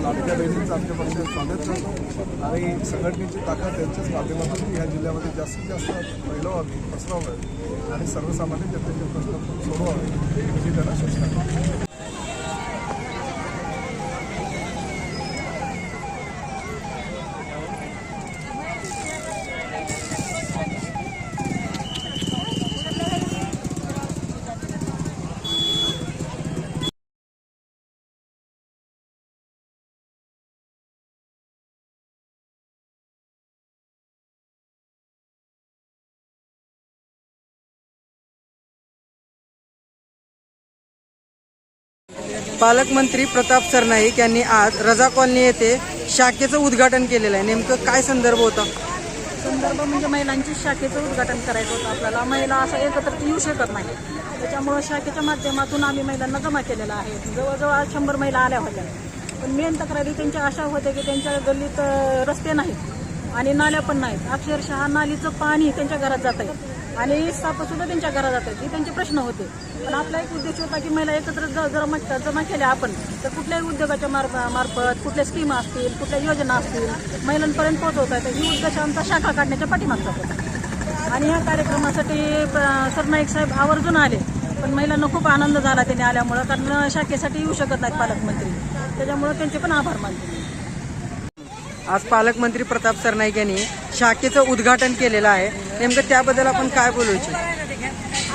लाडक्या बहिणींचं आमच्या पक्षात स्वागत करतो आणि संघटनेची ताकद त्यांच्याच माध्यमातून ह्या जिल्ह्यामध्ये जास्तीत जास्त फैलावावी पसरवावी आणि सर्वसामान्य जनतेचे प्रश्न सोडवावे अशी त्यांना सूचना. पालकमंत्री प्रताप सरनाईक यांनी आज रजा कॉलनी येथे शाखेचं उद्घाटन केलेलं आहे. नेमकं काय संदर्भ होता? संदर्भ म्हणजे महिलांची शाखेचं उद्घाटन करायचं होतं आपल्याला. महिला असं एकत्र येऊ शकत नाही, त्याच्यामुळं शाखेच्या माध्यमातून आम्ही महिलांना जमा केलेला आहे. जवळजवळ 100 महिला आल्या होत्या. पण मेन तक्रारी त्यांच्या अशा होत्या की त्यांच्या गल्लीत रस्ते नाहीत आणि नाल्या पण नाहीत. अक्षरशः नालीचं पाणी त्यांच्या घरात जात आहे आणि सापसुद्धा त्यांच्या घरात जात आहेत. हे त्यांचे प्रश्न होते. पण आपला एक उद्देश होता की महिला एकत्र जमा केल्या आपण तर कुठल्याही उद्योगाच्या मार्फत कुठल्या स्कीम असतील, कुठल्या योजना असतील महिलांपर्यंत पोहोचवता येतात. ही उद्देश आमचा शाखा काढण्याच्या पाठीमागचा होता. आणि या कार्यक्रमासाठी सरनाईक साहेब आवर्जून आले. पण महिलांना खूप आनंद झाला त्यांनी आल्यामुळं, कारण शाखेसाठी येऊ शकत नाहीत पालकमंत्री, त्याच्यामुळं त्यांचे पण आभार मानते. आज पालकमंत्री प्रताप सरनाईक यांनी शाखेचं उद्घाटन केलेलं आहे. नेमकं त्याबद्दल आपण काय बोलू इच्छितो?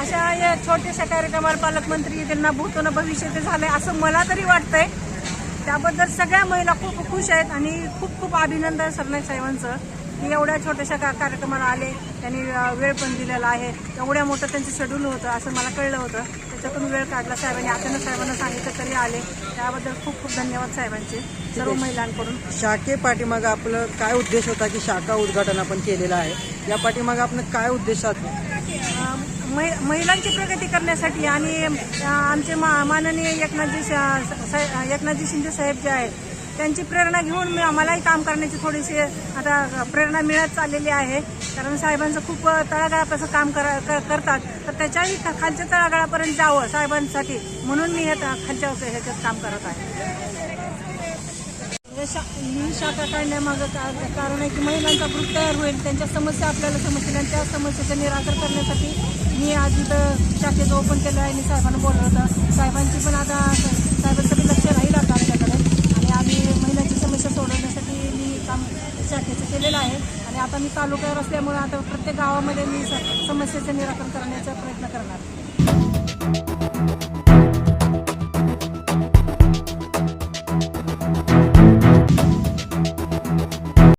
अशा या छोट्याशा कार्यक्रमाला पालकमंत्री त्यांना भूतोन भविष्यात झालंय असं मला तरी वाटतंय. त्याबद्दल सगळ्या महिला खूप खुश आहेत आणि खूप खूप अभिनंदन सरनाईक साहेबांचं की एवढ्या छोट्याशा कार्यक्रमाला आले. त्यांनी वेळ पण दिलेला आहे. एवढ्या मोठं त्यांचं शेड्यूल होतं असं मला कळलं होतं. त्याच्यातून वेळ काढला साहेबांनी. अचानक साहेबांना सांगितलं तरी आले. त्याबद्दल खूप खूप धन्यवाद साहेबांचे. सर्व महिलांकडून. शाखे पाठीमागं आपलं काय उद्देश होता की शाखा उद्घाटन आपण केलेलं आहे, या पाठीमागं आपण काय उद्देश साधला? महिलांची प्रगती करण्यासाठी आणि आमचे माननीय एकनाथजी शिंदे साहेब जे आहेत त्यांची प्रेरणा घेऊन आम्हालाही काम करण्याची थोडीशी आता प्रेरणा मिळत चाललेली आहे. कारण साहेबांचं खूप तळागाळापासून काम करतात, तर त्याच्याही खालच्या तळागाळापर्यंत जावं साहेबांसाठी, म्हणून मी खालच्या ह्याच्यात काम करत आहे. ही शाखा काढण्यामागं कारण आहे की महिलांचा ग्रुप तयार होईल, त्यांच्या समस्या आपल्याला समजतील आणि त्या समस्येचं निराकरण करण्यासाठी मी आज इथं शाखेचं ओपन केलं आहे आणि साहेबांना बोललं होतं. साहेबांची पण आता साहेबांचं लक्ष राहील आता आमच्याकडे आणि आम्ही महिलांची समस्या सोडवण्यासाठी मी काम शाखेचं केलेलं आहे. आणि आता मी तालुक्यावर असल्यामुळे आता प्रत्येक गावामध्ये मी समस्येचं निराकरण करण्याचा प्रयत्न